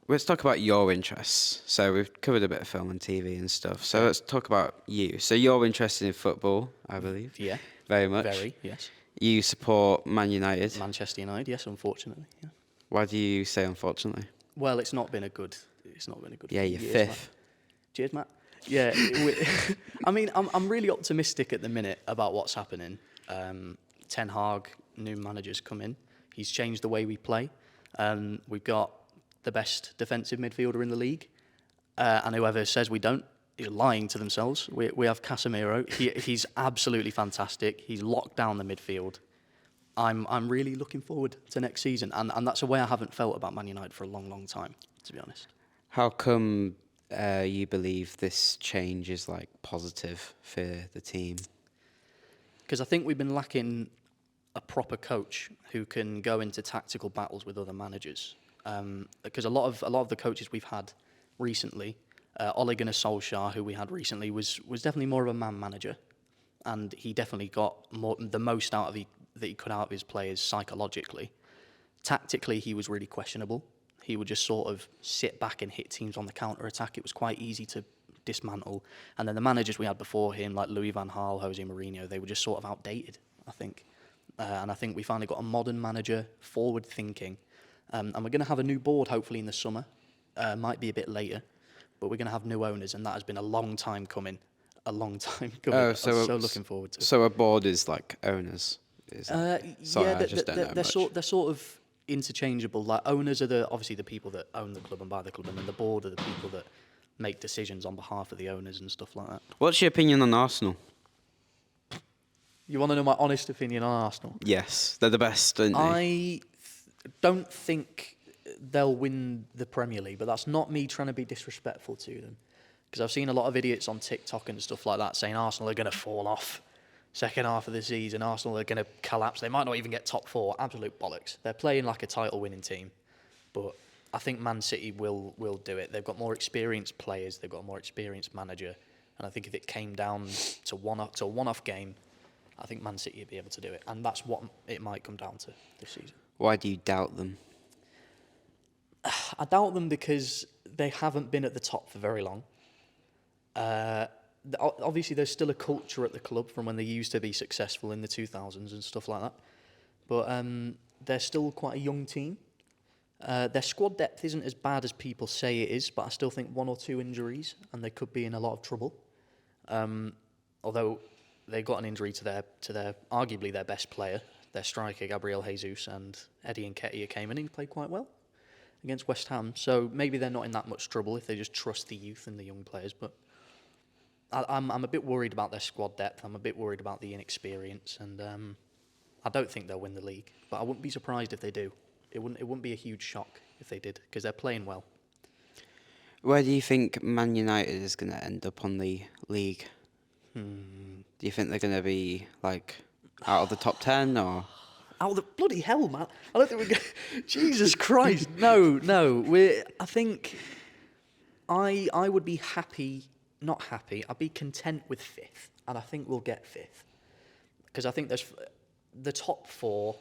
let's talk about your interests. So we've covered a bit of film and TV and stuff. So Okay. let's talk about you. So you're interested in football, I believe. Yeah, Very much. very, yes. You support Man United. Manchester United, yes, unfortunately. Yeah. Why do you say unfortunately? Well, it's not been a good. It's not been a good. Yeah, few you're years, fifth. Matt. Cheers, Matt. Yeah, I mean, I'm really optimistic at the minute about what's happening. Ten Hag, new manager's come in. He's changed the way we play. We've got the best defensive midfielder in the league, and whoever says we don't is lying to themselves. We have Casemiro. He's absolutely fantastic. He's locked down the midfield. I'm really looking forward to next season, and that's a way I haven't felt about Man United for a long, long time, to be honest. How come you believe this change is like positive for the team? Because I think we've been lacking a proper coach who can go into tactical battles with other managers. Because a lot of the coaches we've had recently, Ole Gunnar Solskjaer, who we had recently, was definitely more of a man manager, and he definitely got the most out of that he could out of his players psychologically. Tactically, he was really questionable. He would just sort of sit back and hit teams on the counter attack. It was quite easy to dismantle. And then the managers we had before him, like Louis van Gaal, Jose Mourinho, they were just sort of outdated, I think. And I think we finally got a modern manager, forward thinking. And we're going to have a new board hopefully in the summer. Might be a bit later, but we're going to have new owners, and that has been a long time coming. A long time coming. Oh, I'm so looking forward to it. So a board is like owners. Sorry, I just don't know much. they're sort of interchangeable. Like owners are obviously the people that own the club and buy the club, and then the board are the people that make decisions on behalf of the owners and stuff like that. What's your opinion on Arsenal? You want to know my honest opinion on Arsenal? Yes, they're the best, aren't they? I don't think they'll win the Premier League, but that's not me trying to be disrespectful to them. Because I've seen a lot of idiots on TikTok and stuff like that saying Arsenal are going to fall off second half of the season. Arsenal are going to collapse. They might not even get top four. Absolute bollocks. They're playing like a title-winning team, but I think Man City will do it. They've got more experienced players. They've got a more experienced manager, and I think if it came down to a one-off game, I think Man City would be able to do it, and that's what it might come down to this season. Why do you doubt them? I doubt them because they haven't been at the top for very long. Obviously, there's still a culture at the club from when they used to be successful in the 2000s and stuff like that. But they're still quite a young team. Their squad depth isn't as bad as people say it is, but I still think one or two injuries and they could be in a lot of trouble. Although they got an injury to their arguably their best player, their striker Gabriel Jesus, and Eddie Nketiah came in and he played quite well against West Ham. So maybe they're not in that much trouble if they just trust the youth and the young players. But I'm a bit worried about their squad depth. I'm a bit worried about the inexperience, and I don't think they'll win the league. But I wouldn't be surprised if they do. It wouldn't be a huge shock if they did, because they're playing well. Where do you think Man United is going to end up on the league? Do you think they're going to be like out of the top 10 or? Out of the bloody hell, man! I don't think we're going. Jesus Christ! No. I think I would be happy. Not happy. I'd be content with fifth, and I think we'll get fifth, because I think there's the top four: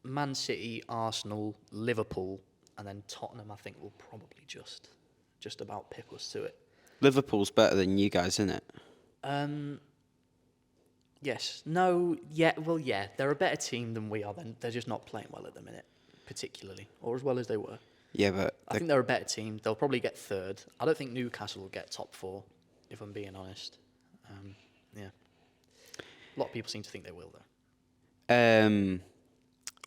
Man City, Arsenal, Liverpool, and then Tottenham. I think will probably just about pip us to it. Liverpool's better than you guys, isn't it? Yes. No. Yeah. Well, yeah. They're a better team than we are. Then they're just not playing well at the minute, particularly, or as well as they were. Yeah, but I think they're a better team. They'll probably get third. I don't think Newcastle will get top four, if I'm being honest. Yeah. A lot of people seem to think they will, though.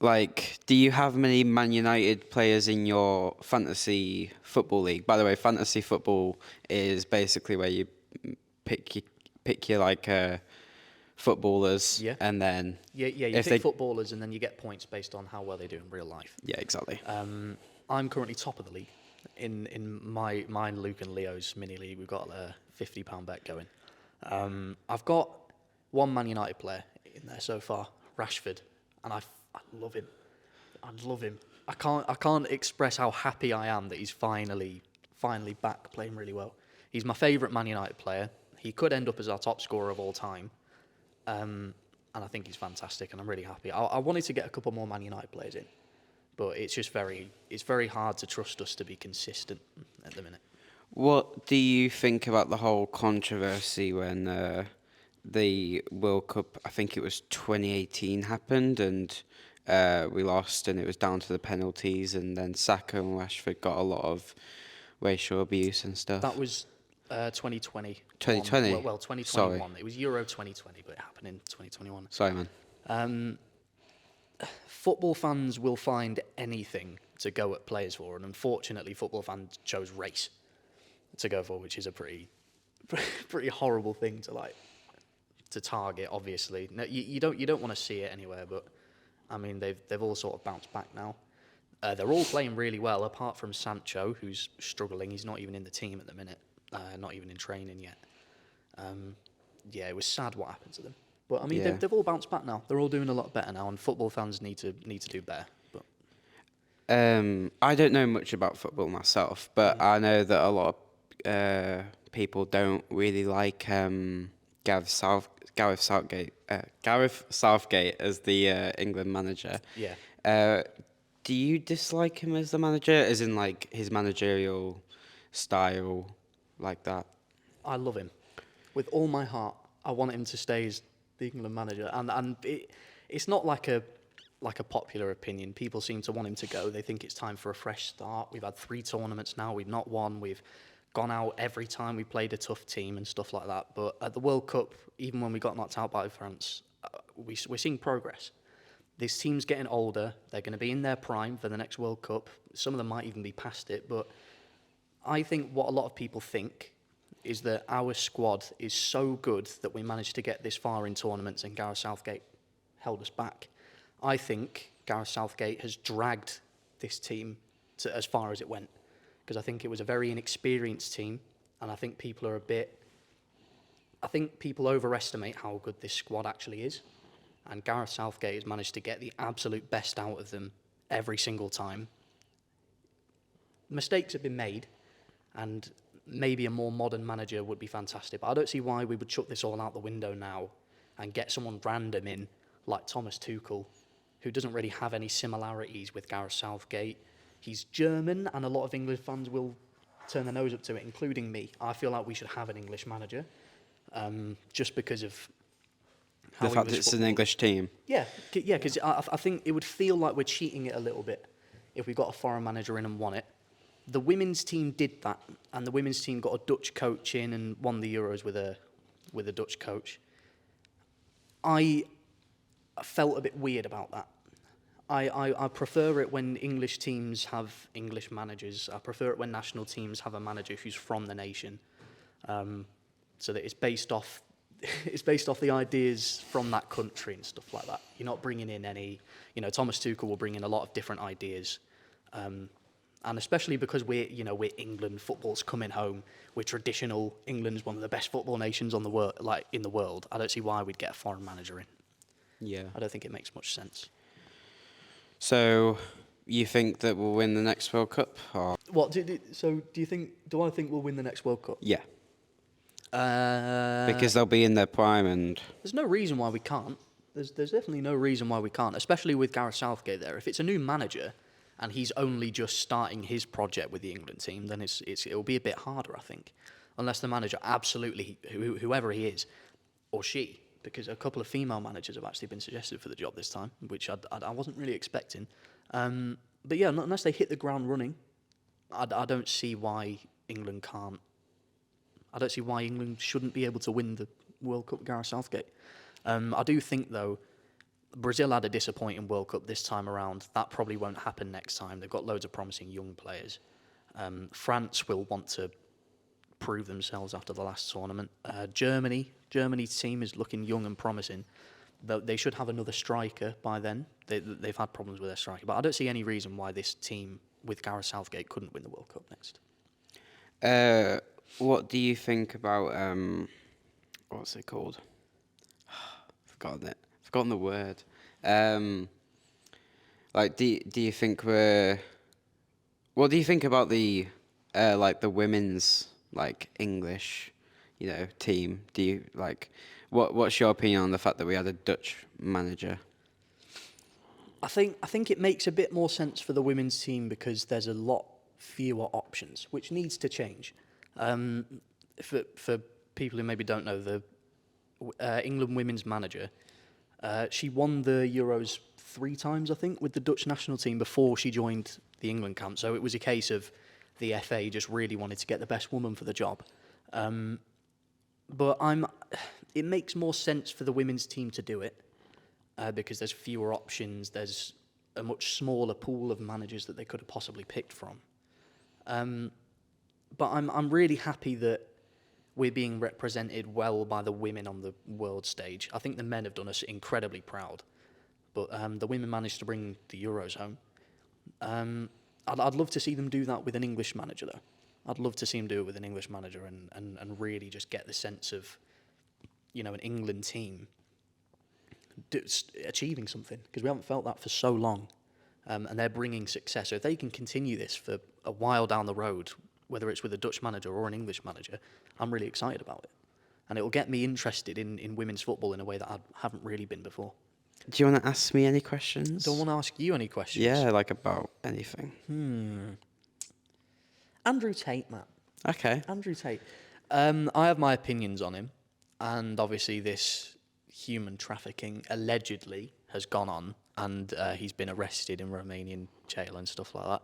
Like, do you have many Man United players in your fantasy football league? By the way, fantasy football is basically where you pick your like footballers, Yeah. and then You pick footballers, and then you get points based on how well they do in real life. Yeah, exactly. I'm currently top of the league in mine, Luke and Leo's mini league. We've got a £50 bet going. I've got one Man United player in there so far, Rashford, and I love him. I love him. I can't express how happy I am that he's finally back playing really well. He's my favourite Man United player. He could end up as our top scorer of all time, and I think he's fantastic, and I'm really happy. I wanted to get a couple more Man United players in, but it's just very hard to trust us to be consistent at the minute. What do you think about the whole controversy when the World Cup, I think it was 2018, happened and we lost and it was down to the penalties and then Saka and Rashford got a lot of racial abuse and stuff? That was 2020. 2020? Well, 2021. Sorry. It was Euro 2020, but it happened in 2021. Sorry, man. Football fans will find anything to go at players for, and unfortunately, football fans chose race to go for, which is a pretty horrible thing to target. Obviously, no, you don't want to see it anywhere, but I mean they've all sort of bounced back now. They're all playing really well, apart from Sancho, who's struggling. He's not even in the team at the minute, not even in training yet. Yeah, it was sad what happened to them. But I mean, Yeah. they've all bounced back now. They're all doing a lot better now, and football fans need to do better. But I don't know much about football myself, but I know that a lot of people don't really like Gareth Southgate as the England manager. yeah, Do you dislike him as the manager, as in like his managerial style, like that? I love him with all my heart. I want him to stay as the England manager, and it's not like a popular opinion. People seem to want him to go. They think it's time for a fresh start. We've had 3 tournaments now. We've not won. We've gone out every time we played a tough team and stuff like that. But at the World Cup, even when we got knocked out by France, we're seeing progress. This team's getting older. They're going to be in their prime for the next World Cup. Some of them might even be past it. But I think what a lot of people think is that our squad is so good that we managed to get this far in tournaments and Gareth Southgate held us back. I think Gareth Southgate has dragged this team to as far as it went, because I think it was a very inexperienced team, and I think people overestimate how good this squad actually is, and Gareth Southgate has managed to get the absolute best out of them every single time. Mistakes have been made, and maybe a more modern manager would be fantastic, but I don't see why we would chuck this all out the window now and get someone random in like Thomas Tuchel, who doesn't really have any similarities with Gareth Southgate. He's German, and a lot of English fans will turn their nose up to it, including me. I feel like we should have an English manager, just because of how The fact it's an English team. Yeah, because I think it would feel like we're cheating it a little bit if we got a foreign manager in and won it. The women's team did that, and the women's team got a Dutch coach in and won the Euros with a Dutch coach. I felt a bit weird about that. I prefer it when English teams have English managers. I prefer it when national teams have a manager who's from the nation, so that it's based off the ideas from that country and stuff like that. You're not bringing in any, Thomas Tuchel will bring in a lot of different ideas. And especially because we're England, football's coming home. We're traditional. England's one of the best football nations in the world. I don't see why we'd get a foreign manager in. Yeah. I don't think it makes much sense. So, you think that we'll win the next World Cup? Or? What? Do I think we'll win the next World Cup? Yeah. Because they'll be in their prime and... There's no reason why we can't. There's definitely no reason why we can't, especially with Gareth Southgate there. If it's a new manager and he's only just starting his project with the England team, then it'll be a bit harder, I think. Unless the manager absolutely, whoever he is, or she, because a couple of female managers have actually been suggested for the job this time, which I wasn't really expecting. But yeah, unless they hit the ground running, I don't see why England can't. I don't see why England shouldn't be able to win the World Cup with Gareth Southgate. I do think, though, Brazil had a disappointing World Cup this time around. That probably won't happen next time. They've got loads of promising young players. France will want to prove themselves after the last tournament. Germany's team is looking young and promising. They should have another striker by then. They've had problems with their striker, but I don't see any reason why this team with Gareth Southgate couldn't win the World Cup next. What do you think about what's it called? Forgotten the word. Like, do you think what do you think about the the women's English, team? Do you what's your opinion on the fact that we had a Dutch manager? I think it makes a bit more sense for the women's team because there's a lot fewer options, which needs to change. For people who maybe don't know, the England women's manager, she won the Euros 3 times, I think, with the Dutch national team before she joined the England camp. So it was a case of the FA just really wanted to get the best woman for the job. But it makes more sense for the women's team to do it because there's fewer options. There's a much smaller pool of managers that they could have possibly picked from. But I'm really happy that we're being represented well by the women on the world stage. I think the men have done us incredibly proud, but the women managed to bring the Euros home. I'd love to see them do that with an English manager, though. I'd love to see them do it with an English manager and really just get the sense of, an England team achieving something, because we haven't felt that for so long, and they're bringing success. So if they can continue this for a while down the road, whether it's with a Dutch manager or an English manager, I'm really excited about it. And it'll get me interested in women's football in a way that I haven't really been before. Do you want to ask me any questions? Don't want to ask you any questions. Yeah, like about anything. Andrew Tate, Matt. Okay. Andrew Tate. I have my opinions on him, and obviously this human trafficking allegedly has gone on, and he's been arrested in Romanian jail and stuff like that.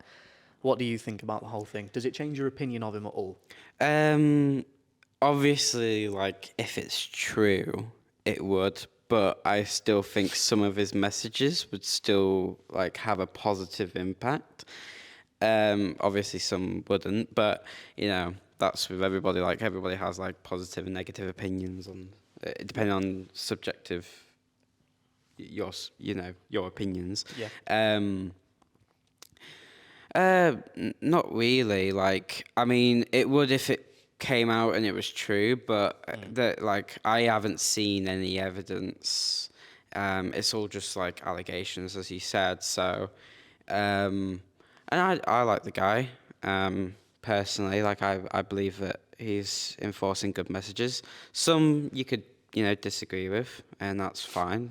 What do you think about the whole thing? Does it change your opinion of him at all? Obviously, like, if it's true, it would, but I still think some of his messages would still, like, have a positive impact. Obviously some wouldn't, but, that's with everybody. Like, everybody has, like, positive and negative opinions on, depending on subjective, your opinions. Yeah. Not really. Like, I mean, it would if it came out and it was true, but I haven't seen any evidence. It's all just like allegations, as you said. So, and I like the guy. Personally, like I believe that he's enforcing good messages. Some you could disagree with, and that's fine.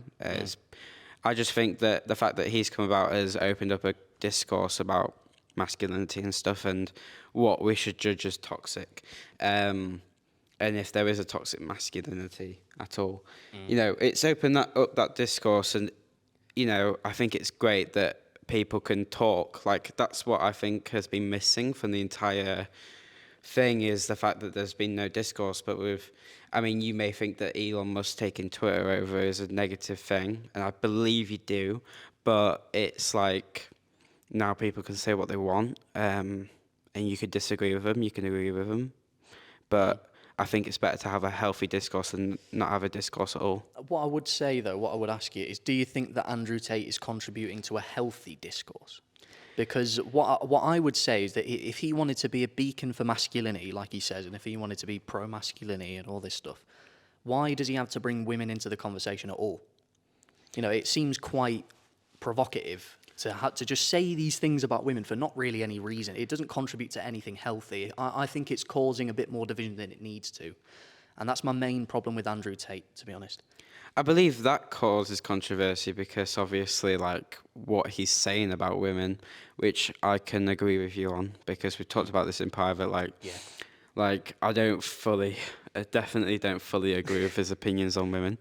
I just think that the fact that he's come about has opened up a discourse about masculinity and stuff, and what we should judge as toxic, and if there is a toxic masculinity at all. It's opened up that discourse, and I think it's great that people can talk. Like, that's what I think has been missing from the entire thing, is the fact that there's been no discourse. But you may think that Elon Musk taking Twitter over is a negative thing, and I believe you do, but it's like, now people can say what they want, and you could disagree with them, you can agree with them, but I think it's better to have a healthy discourse than not have a discourse at all. What I would say, though, what I would ask you is, do you think that Andrew Tate is contributing to a healthy discourse? Because what I would say is that if he wanted to be a beacon for masculinity, like he says, and if he wanted to be pro-masculinity and all this stuff, why does he have to bring women into the conversation at all? It seems quite provocative to just say these things about women for not really any reason. It doesn't contribute to anything healthy. I think it's causing a bit more division than it needs to. And that's my main problem with Andrew Tate, to be honest. I believe that causes controversy because obviously, like, what he's saying about women, which I can agree with you on, because we talked about this in private, like, I definitely don't fully agree with his opinions on women,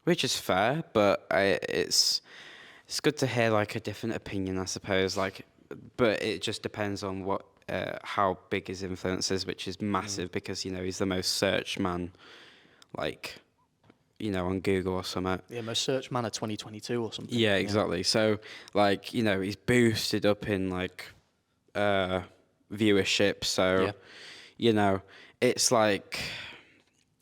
which is fair, but it's good to hear, like, a different opinion, I suppose, like, but it just depends on what, how big his influence is, which is massive, because, he's the most searched man, like, on Google or something. Yeah, most searched man of 2022 or something. Yeah, exactly. So, like, he's boosted up in, like, viewership, so, it's like,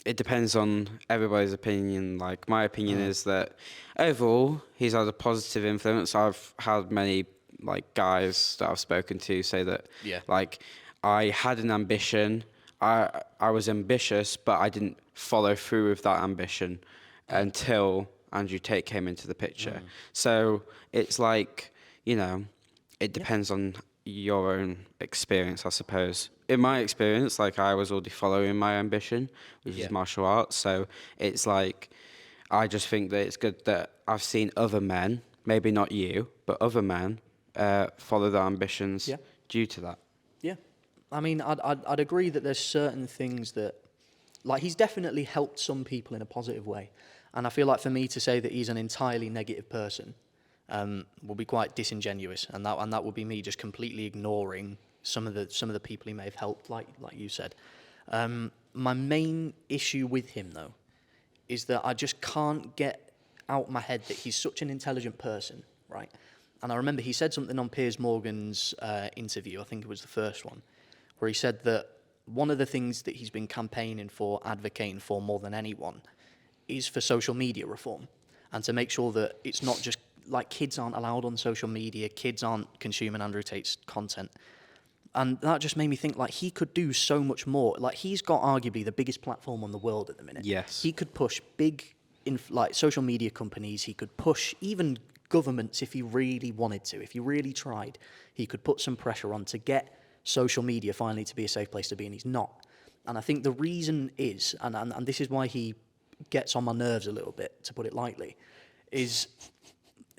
it depends on everybody's opinion. Like, my opinion is that overall, he's had a positive influence. I've had many, like, guys that I've spoken to say that, like, I had an ambition. I was ambitious, but I didn't follow through with that ambition until Andrew Tate came into the picture. So it's like, it depends on your own experience, I suppose. In my experience, like, I was already following my ambition, which is martial arts. So it's like, I just think that it's good that I've seen other men, maybe not you, but other men, follow their ambitions Yeah. due to that. Yeah, I mean, I'd agree that there's certain things that, like, he's definitely helped some people in a positive way, and I feel like for me to say that he's an entirely negative person will be quite disingenuous, and that would be me just completely ignoring some of the people he may have helped, like you said. My main issue with him though is that I just can't get out my head that he's such an intelligent person, right? And I remember he said something on Piers Morgan's interview, I think it was the first one, where he said that one of the things that he's been campaigning for, advocating for more than anyone, is for social media reform, and to make sure that it's not just like kids aren't allowed on social media, kids aren't consuming Andrew Tate's content. And that just made me think, like, he could do so much more. Like, he's got arguably the biggest platform on the world at the minute. Yes. He could push big, like, social media companies. He could push even governments if he really wanted to. If he really tried, he could put some pressure on to get social media finally to be a safe place to be, and he's not. And I think the reason is, and this is why he gets on my nerves a little bit, to put it lightly, is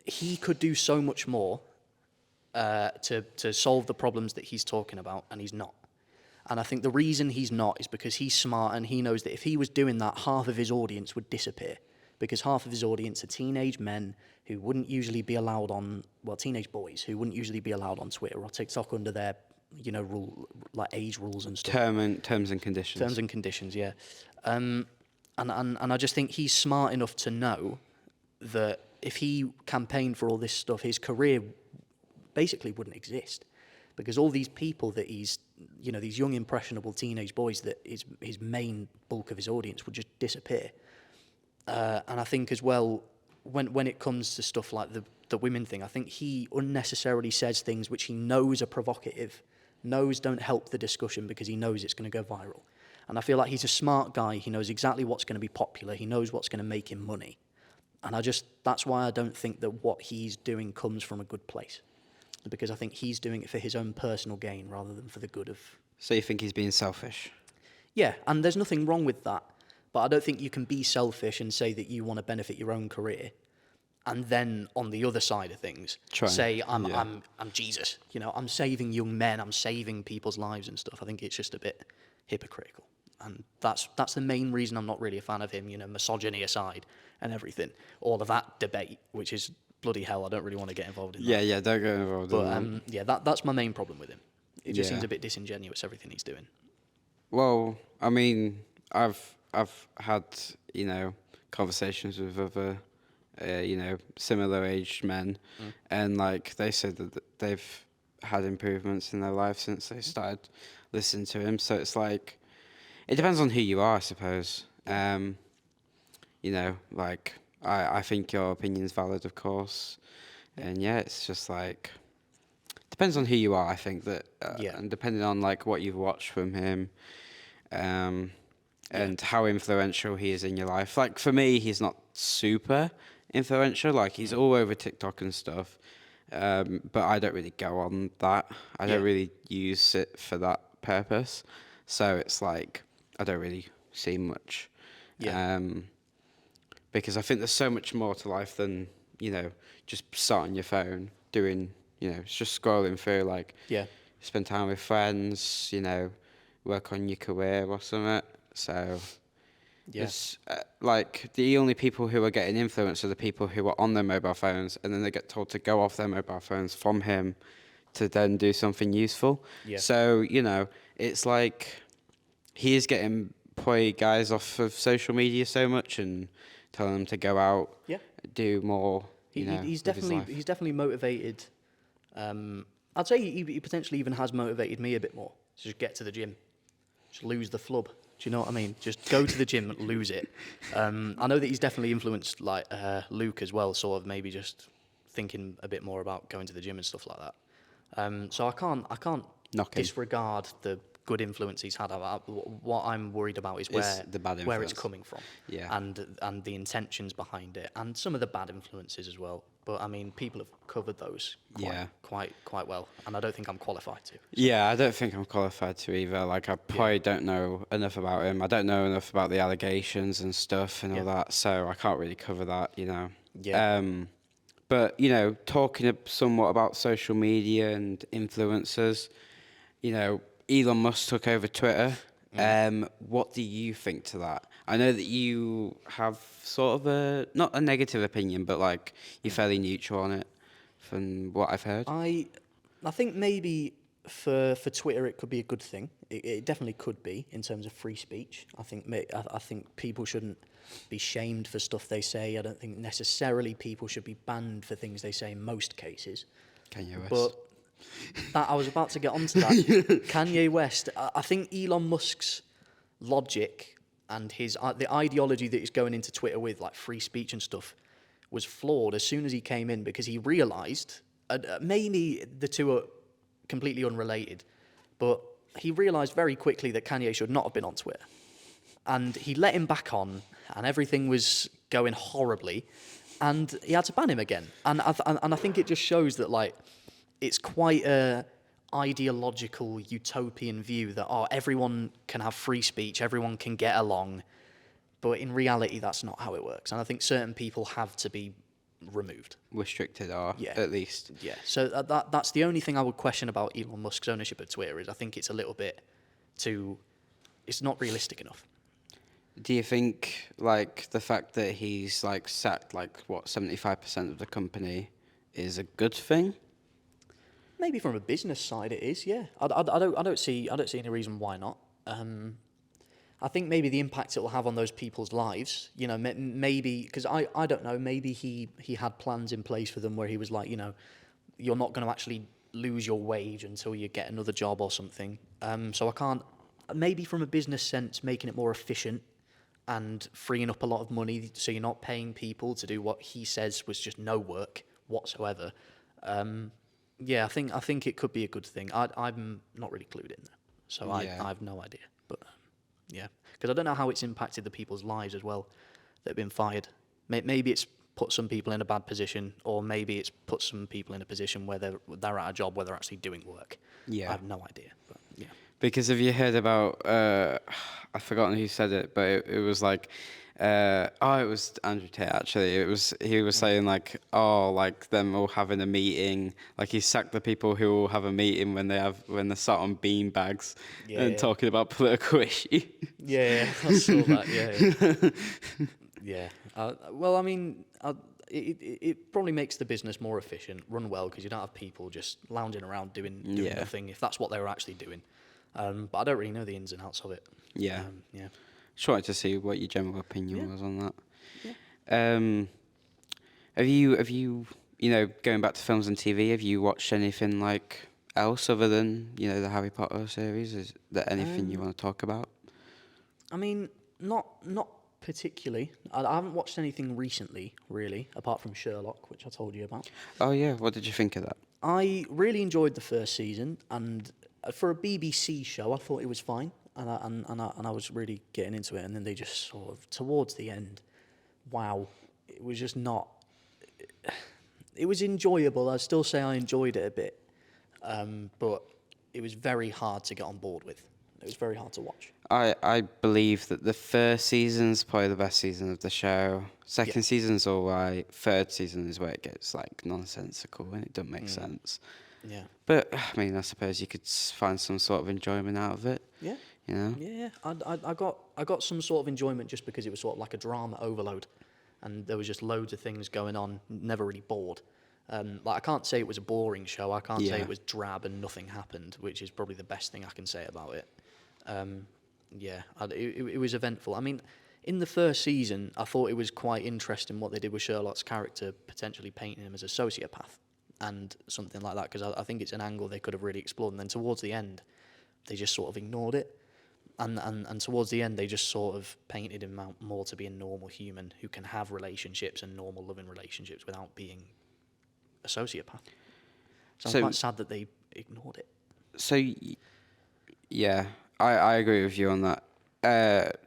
he could do so much more to solve the problems that he's talking about, and he's not. And I think the reason he's not is because he's smart, and he knows that if he was doing that, half of his audience would disappear, because half of his audience are teenage men who wouldn't usually be allowed on, well, teenage boys who wouldn't usually be allowed on Twitter or TikTok under their, like age rules and stuff. Terms and conditions. Terms and conditions, yeah. And I just think he's smart enough to know that if he campaigned for all this stuff, his career basically wouldn't exist, because all these people that he's, these young impressionable teenage boys that his main bulk of his audience would just disappear. And I think as well, when it comes to stuff like the women thing, I think he unnecessarily says things which he knows are provocative, knows don't help the discussion, because he knows it's going to go viral. And I feel like he's a smart guy. He knows exactly what's going to be popular. He knows what's going to make him money. And that's why I don't think that what he's doing comes from a good place, because I think he's doing it for his own personal gain rather than for the good of... So you think he's being selfish? Yeah, and there's nothing wrong with that. But I don't think you can be selfish and say that you want to benefit your own career, and then on the other side of things, say I'm Jesus. I'm saving young men, I'm saving people's lives and stuff. I think it's just a bit hypocritical, and that's the main reason I'm not really a fan of him. Misogyny aside and everything, all of that debate, which is bloody hell. I don't really want to get involved in that. Yeah, don't get involved in that. That's my main problem with him. It just seems a bit disingenuous, everything he's doing. Well, I mean, I've had conversations with other similar aged men, and like they said that they've had improvements in their life since they started listening to him. So it's like, it depends on who you are, I suppose. Like I think your opinion's valid, of course, and it's just like, depends on who you are. I think that, and depending on like what you've watched from him, and how influential he is in your life. Like for me, he's not super influential. Like he's all over TikTok and stuff, but I don't really go on that. I don't really use it for that purpose. So it's like I don't really see much. Because I think there's so much more to life than just sat on your phone doing just scrolling through. Like spend time with friends. Work on your career or something. So, it's like the only people who are getting influenced are the people who are on their mobile phones, and then they get told to go off their mobile phones from him to then do something useful. So, it's like he is getting probably guys off of social media so much and telling them to go out, do more. He's definitely motivated. I'd say he potentially even has motivated me a bit more to just get to the gym, just lose the flub. Do you know what I mean? Just go to the gym, lose it. I know that he's definitely influenced like Luke as well, sort of maybe just thinking a bit more about going to the gym and stuff like that. So I can't disregard the good influence he's had. What I'm worried about is the bad where it's influence. coming from, Yeah. and the intentions behind it, and some of the bad influences as well. But I mean, people have covered those quite well, and I don't think I'm qualified to. Yeah, I don't think I'm qualified to either. Like, I probably don't know enough about him. I don't know enough about the allegations and stuff and all that, so I can't really cover that, you know. Yeah. But, you know, talking somewhat about social media and influencers, you know, Elon Musk took over Twitter. What do you think to that? I know that you have sort of not a negative opinion, but like you're fairly neutral on it from what I've heard. I think maybe for Twitter it could be a good thing. It definitely could be in terms of free speech. I think people shouldn't be shamed for stuff they say. I don't think necessarily people should be banned for things they say in most cases. Kanye West. But I was about to get onto that. Kanye West. I think Elon Musk's logic and the ideology that he's going into Twitter with, like free speech and stuff, was flawed as soon as he came in, because he realised, maybe the two are completely unrelated, but he realised very quickly that Kanye should not have been on Twitter. And he let him back on, and everything was going horribly, and he had to ban him again. And I think it just shows that, like, it's quite a ideological utopian view that, everyone can have free speech, everyone can get along, but in reality that's not how it works. And I think certain people have to be removed, Restricted, or at least. Yeah. So that's the only thing I would question about Elon Musk's ownership of Twitter, is I think it's a little bit it's not realistic enough. Do you think, like, the fact that he's like sacked 75% of the company is a good thing? Maybe from a business side it is, yeah. I don't see any reason why not. I think maybe the impact it will have on those people's lives, you know, maybe, because I don't know, maybe he had plans in place for them where he was like, you know, you're not going to actually lose your wage until you get another job or something. So I can't, maybe from a business sense, making it more efficient and freeing up a lot of money so you're not paying people to do what he says was just no work whatsoever. Yeah, I think it could be a good thing. I'm not really clued in there, so I have no idea. But yeah, because I don't know how it's impacted the people's lives as well that have been fired. Maybe it's put some people in a bad position, or maybe it's put some people in a position where they're at a job where they're actually doing work. Yeah, I have no idea. But yeah. Because have you heard about? I've forgotten who said it, but it was like, it was Andrew Tate actually. He was saying like, like them all having a meeting. Like he sacked the people who all have a meeting when they're sat on bean bags and talking about political issues. Yeah, I saw that. Yeah. Well, I mean, it probably makes the business more efficient, run well, because you don't have people just lounging around doing nothing, if that's what they were actually doing. But I don't really know the ins and outs of it. Yeah. Yeah. Just wanted to see what your general opinion was on that. Yeah. Have you going back to films and TV, have you watched anything like else other than, the Harry Potter series? Is there anything you want to talk about? I mean, not particularly. I haven't watched anything recently, really, apart from Sherlock, which I told you about. Oh yeah, what did you think of that? I really enjoyed the first season, and for a BBC show, I thought it was fine, and I was really getting into it. And then they just sort of, towards the end, it was just not. It was enjoyable. I'd still say I enjoyed it a bit, but it was very hard to get on board with. It was very hard to watch. I believe that the first season's probably the best season of the show. Second season's all right. Third season is where it gets like nonsensical and it doesn't make sense. Yeah. But I mean, I suppose you could find some sort of enjoyment out of it. Yeah. You know. Yeah. I got some sort of enjoyment just because it was sort of like a drama overload, and there was just loads of things going on. Never really bored. I can't say it was a boring show. I can't say it was drab and nothing happened, which is probably the best thing I can say about it. It was eventful. I mean, in the first season, I thought it was quite interesting what they did with Sherlock's character, potentially painting him as a sociopath and something like that, because I think it's an angle they could have really explored. And then towards the end, they just sort of ignored it. And towards the end, they just sort of painted him out more to be a normal human who can have relationships and normal loving relationships without being a sociopath. So I'm quite sad that they ignored it. So Yeah, I agree with you on that.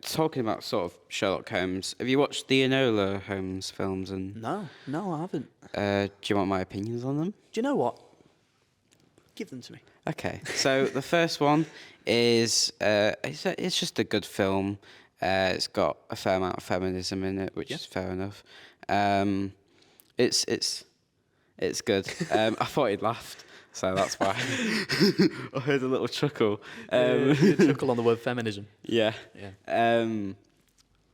Talking about sort of Sherlock Holmes, have you watched the Enola Holmes films? And No, I haven't. do you want my opinions on them? Do you know what? Give them to me. Okay, so the first one is it's just a good film. It's got a fair amount of feminism in it, which Yeah. is fair enough. It's good. I thought he'd laughed, so that's why I heard a little chuckle. Chuckle on the word feminism. Yeah. Yeah.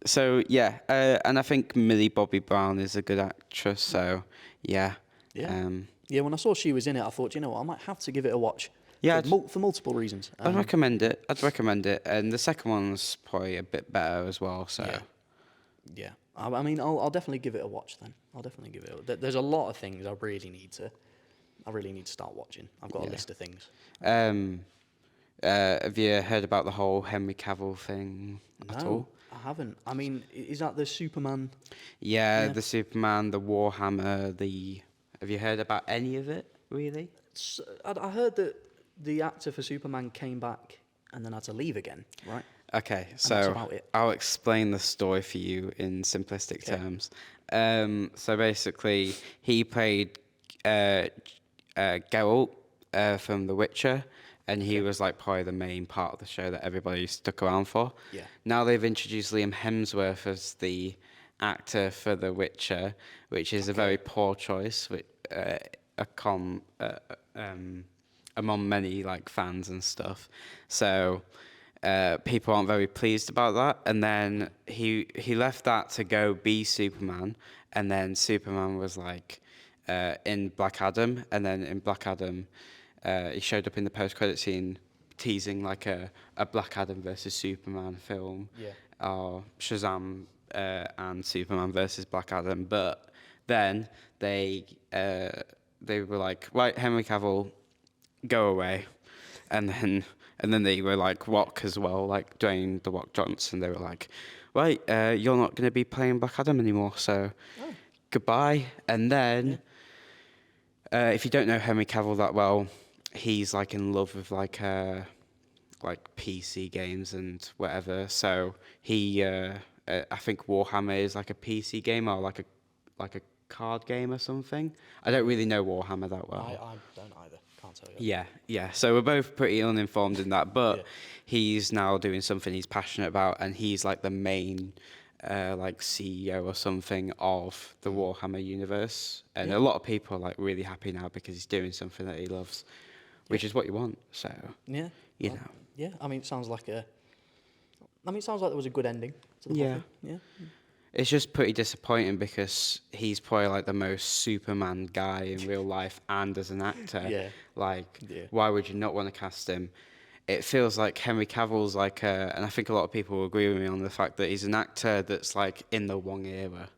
So yeah, and I think Millie Bobby Brown is a good actress. So yeah. Yeah. Yeah, when I saw she was in it, I thought, you know what, I might have to give it a watch. Yeah, For multiple reasons. I'd recommend it. I'd recommend it, and the second one's probably a bit better as well. So Yeah. I mean, I'll definitely give it a watch then. I'll definitely give it. There's a lot of things I really need to start watching. I've got a list of things. Have you heard about the whole Henry Cavill thing at all? I haven't. I mean, is that the Superman? Yeah, Yeah. the Superman, the Warhammer, Have you heard about any of it, really? I heard that the actor for Superman came back and then had to leave again, right? Okay, that's so about it. I'll explain the story for you in simplistic terms. So basically, he played Geralt from The Witcher, and he was like probably the main part of the show that everybody stuck around for. Yeah. Now they've introduced Liam Hemsworth as the actor for The Witcher, which is a very poor choice, among many like fans and stuff. So people aren't very pleased about that. And then he left that to go be Superman, and then Superman was like in Black Adam, and then in Black Adam he showed up in the post-credit scene teasing like a Black Adam versus Superman film, or Shazam and Superman versus Black Adam. But then they were like, right, Henry Cavill, go away, and then they were like Rock as well, like Dwayne the Rock Johnson. They were like, right, you're not going to be playing Black Adam anymore, so goodbye. And then if you don't know Henry Cavill that well, he's like in love with like PC games and whatever. So he, I think Warhammer is like a PC game or like a card game or something. I don't really know Warhammer that well. I don't either. Can't tell you. Yeah. So we're both pretty uninformed in that, but Yeah. he's now doing something he's passionate about, and he's like the main like CEO or something of the Warhammer universe. And a lot of people are like really happy now because he's doing something that he loves, which is what you want. So Yeah. you know. Yeah. I mean, it sounds like there was a good ending to the whole Yeah. thing. Yeah. It's just pretty disappointing because he's probably like the most Superman guy in real life and as an actor. Yeah. Like, Yeah. why would you not want to cast him? It feels like Henry Cavill's like, and I think a lot of people will agree with me on the fact that he's an actor that's like in the wrong era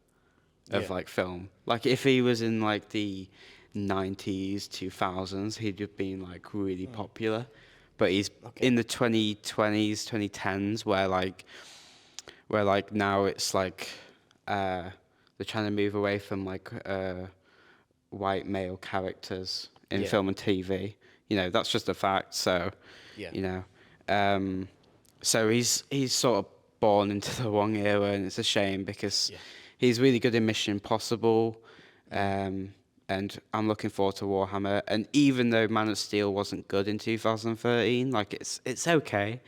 of like film. Like, if he was in like the 90s, 2000s, he'd have been like really popular. But he's in the 2020s, 2010s, where now it's like they're trying to move away from like white male characters in film and TV. You know, that's just a fact. So, you know, so he's sort of born into the wrong era, and it's a shame because he's really good in Mission Impossible. And I'm looking forward to Warhammer. And even though Man of Steel wasn't good in 2013, like it's okay.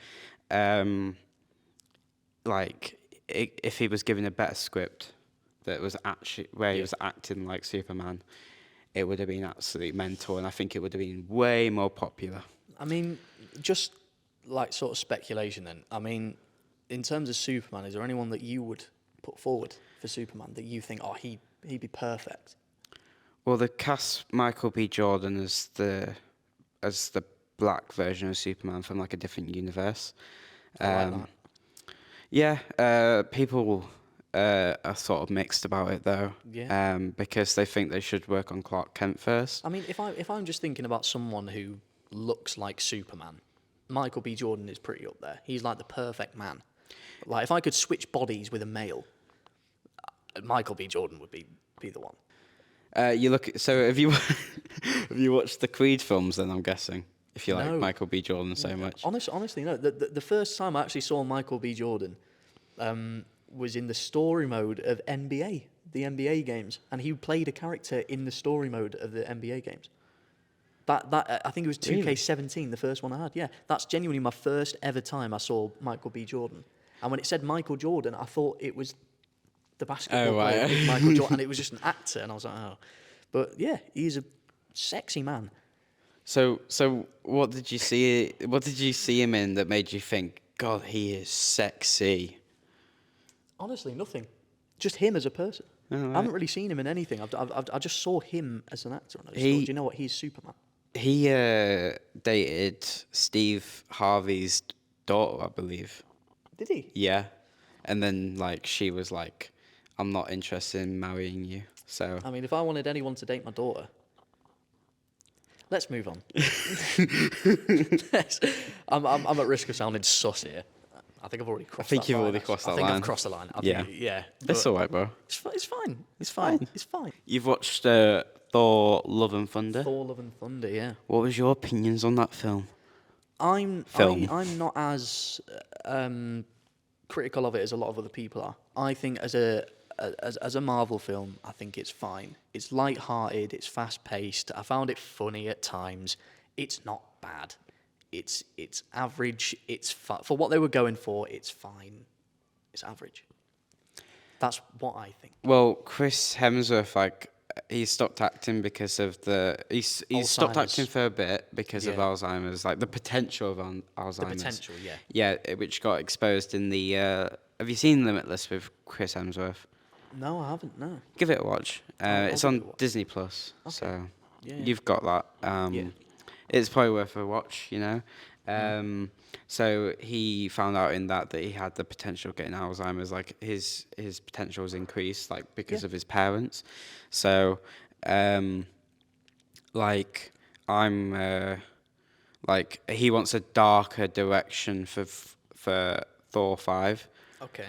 Like if he was given a better script that was actually where he was acting like Superman, it would have been absolutely mental, and I think it would have been way more popular. I mean, just like sort of speculation then. I mean, in terms of Superman, is there anyone that you would put forward for Superman that you think, he'd be perfect? Well, they cast Michael B. Jordan as the black version of Superman from like a different universe. I like that. Yeah, people are sort of mixed about it though. Yeah. Because they think they should work on Clark Kent first. I mean, if I'm just thinking about someone who looks like Superman, Michael B. Jordan is pretty up there. He's like the perfect man. Like, if I could switch bodies with a male, Michael B. Jordan would be the one. So have you have you watched the Creed films then? I'm guessing. if you like No. Michael B. Jordan so much. Honestly, no. The first time I actually saw Michael B. Jordan was in the story mode of NBA, the NBA games, and he played a character in the story mode of the NBA games. That I think it was 2K17, the first one I had. Yeah, that's genuinely my first ever time I saw Michael B. Jordan. And when it said Michael Jordan, I thought it was the basketball player, right. Big Michael Jordan, and it was just an actor. And I was like, oh, but yeah, he's a sexy man. So what did you see? What did you see him in that made you think, God, he is sexy? Honestly, nothing. Just him as a person. Oh, right. I haven't really seen him in anything. I just saw him as an actor, and I just thought, do you know what? He's Superman. He dated Steve Harvey's daughter, I believe. Did he? Yeah, and then like she was like, "I'm not interested in marrying you." So I mean, if I wanted anyone to date my daughter, let's move on. I'm at risk of sounding sus here. I think I've already crossed. I think that you've line, already actually. crossed that I think line. I've crossed the line. Yeah. Yeah. it's but all right, bro. It's fine. It's fine. fine. It's fine. You've watched Thor: Love and Thunder. Thor: Love and Thunder. Yeah. What was your opinions on that film? I'm Film. I'm not as critical of it as a lot of other people are. I think as a Marvel film, I think it's fine. It's light-hearted. It's fast-paced. I found it funny at times. It's not bad. It's average. It's for what they were going for. It's fine. It's average. That's what I think. Well, Chris Hemsworth, like, he stopped acting because of he's stopped Alzheimer's. acting for a bit because of Yeah. Alzheimer's, like the potential of Alzheimer's. The potential, yeah. Yeah, which got exposed in the. Have you seen Limitless with Chris Hemsworth? No, I haven't. No. Give it a watch. I'll It's give on it a watch. Disney Plus, Okay. so Yeah. you've got that. Yeah. It's probably worth a watch, you know. So he found out in that he had the potential of getting Alzheimer's, like his potential was increased, like because of his parents. So, like like he wants a darker direction for Thor 5. Okay.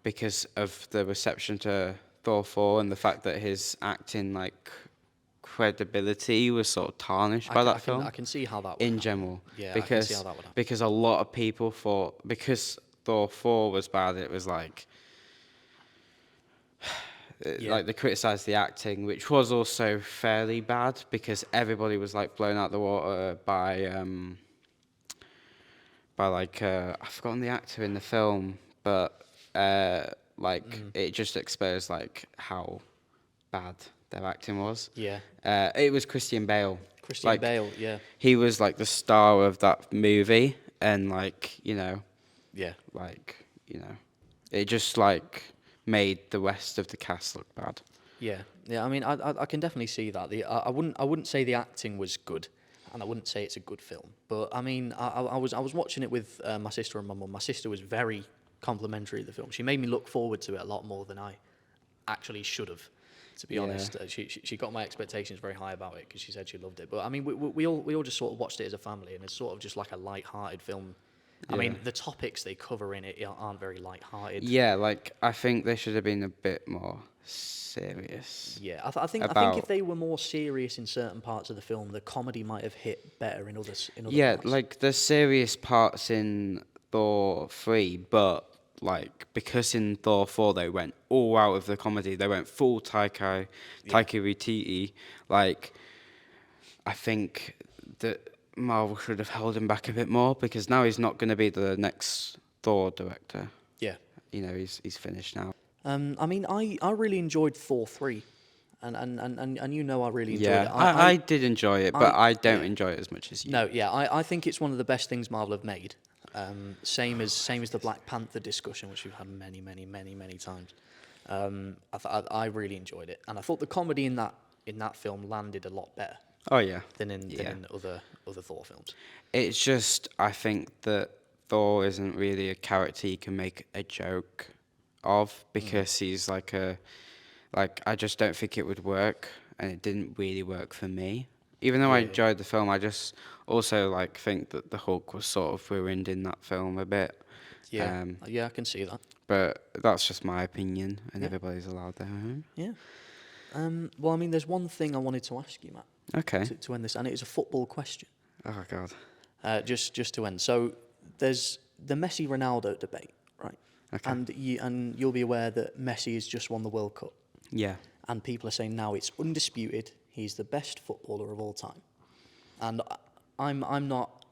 Because of the reception to Thor 4 and the fact that his acting like credibility was sort of tarnished by that film. I can see how that would in happen. general. Yeah, because, I can see how that would happen. Because a lot of people thought, because Thor 4 was bad, it was like, like they criticised the acting, which was also fairly bad because everybody was like blown out the water by like, I've forgotten the actor in the film, but it just exposed like how bad their acting was. Yeah. It was Christian Bale. Christian Bale, yeah. He was like the star of that movie, and like, you know, Yeah. like, you know, it just like made the rest of the cast look bad. Yeah. Yeah, I mean, I can definitely see that. I wouldn't say the acting was good, and I wouldn't say it's a good film. But I mean, I was watching it with my sister and my mum. My sister was very complimentary of the film. She made me look forward to it a lot more than I actually should have. To be honest, she got my expectations very high about it because she said she loved it. But I mean, we all just sort of watched it as a family, and it's sort of just like a light-hearted film. I mean, the topics they cover in it aren't very light-hearted. Yeah, like I think they should have been a bit more serious. Yeah, I think if they were more serious in certain parts of the film, the comedy might have hit better in others. Yeah, parts. like there's serious parts in Thor 3, but like because in Thor 4 they went all out of the comedy, they went full Taika Waititi. Like, I think that Marvel should have held him back a bit more because now he's not going to be the next Thor director. Yeah. You know, he's finished now. I mean, I really enjoyed Thor 3, and you know I really enjoyed it. I did enjoy it, but I don't enjoy it as much as you. No, yeah, I think it's one of the best things Marvel have made. Same as the Black Panther discussion, which we've had many times. I really enjoyed it, and I thought the comedy in that film landed a lot better. Oh yeah. Than in other Thor films. It's just I think that Thor isn't really a character you can make a joke of because he's like I just don't think it would work, and it didn't really work for me. Even though I enjoyed the film, I just also like think that the Hulk was sort of ruined in that film a bit. Yeah, I can see that. But that's just my opinion, and everybody's allowed their own. Yeah. Well, I mean, there's one thing I wanted to ask you, Matt. Okay. To end this, and it is a football question. Oh God. Just to end. So there's the Messi Ronaldo debate, right? Okay. And you'll be aware that Messi has just won the World Cup, Yeah. and people are saying now it's undisputed he's the best footballer of all time. And I'm not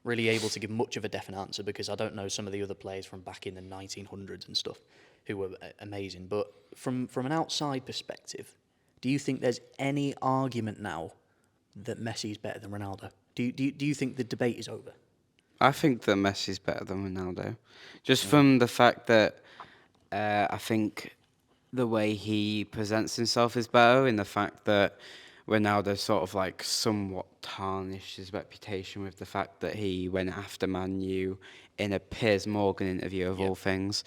really able to give much of a definite answer because I don't know some of the other players from back in the 1900s and stuff who were amazing. But from an outside perspective, do you think there's any argument now that Messi is better than Ronaldo? Do you think the debate is over? I think that Messi's better than Ronaldo, just from the fact that I think the way he presents himself is better. In the fact that Ronaldo sort of like somewhat tarnished his reputation with the fact that he went after Man U in a Piers Morgan interview of all things.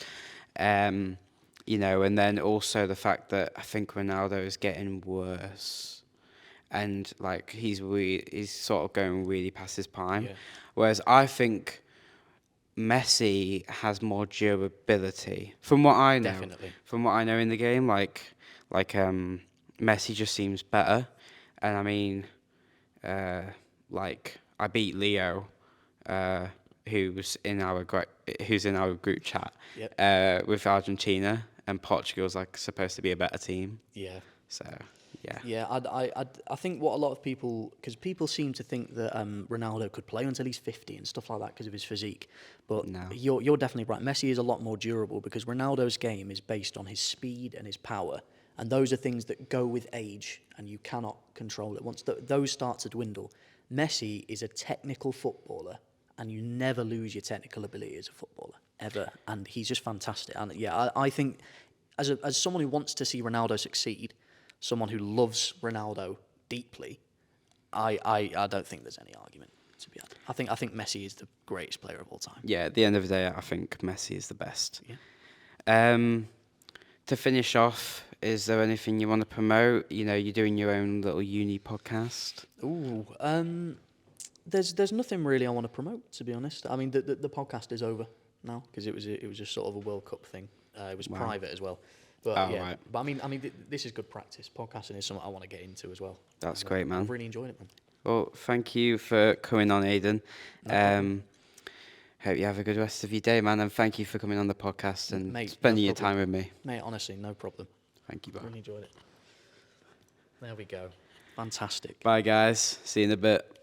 You know, and then also the fact that I think Ronaldo is getting worse, and like he's sort of going really past his prime, whereas I think Messi has more durability from what I know. Definitely. From what I know in the game, Messi just seems better, and I mean, like I beat Leo, who's in our group chat, with Argentina, and Portugal's like supposed to be a better team. Yeah. So yeah. Yeah, I think what a lot of people, because people seem to think that Ronaldo could play until he's 50 and stuff like that because of his physique. But No. you're definitely right. Messi is a lot more durable because Ronaldo's game is based on his speed and his power. And those are things that go with age and you cannot control it. Once those start to dwindle, Messi is a technical footballer and you never lose your technical ability as a footballer, ever. And he's just fantastic. And yeah, I think as someone who wants to see Ronaldo succeed, someone who loves Ronaldo deeply, I don't think there's any argument, to be honest. I think Messi is the greatest player of all time. Yeah, at the end of the day, I think Messi is the best. Yeah. To finish off, is there anything you want to promote? You know, you're doing your own little uni podcast. Ooh, there's nothing really I want to promote, to be honest. I mean, the podcast is over now because it was just sort of a World Cup thing. It was private as well. But Right. But I mean, this is good practice. Podcasting is something I want to get into as well. That's great, man. I've really enjoyed it, man. Well, thank you for coming on, Aidan. Hope you have a good rest of your day, man, and thank you for coming on the podcast and spending your time with me. Mate, honestly, no problem. Thank you, bro. Really enjoyed it. There we go. Fantastic. Bye, guys. See you in a bit.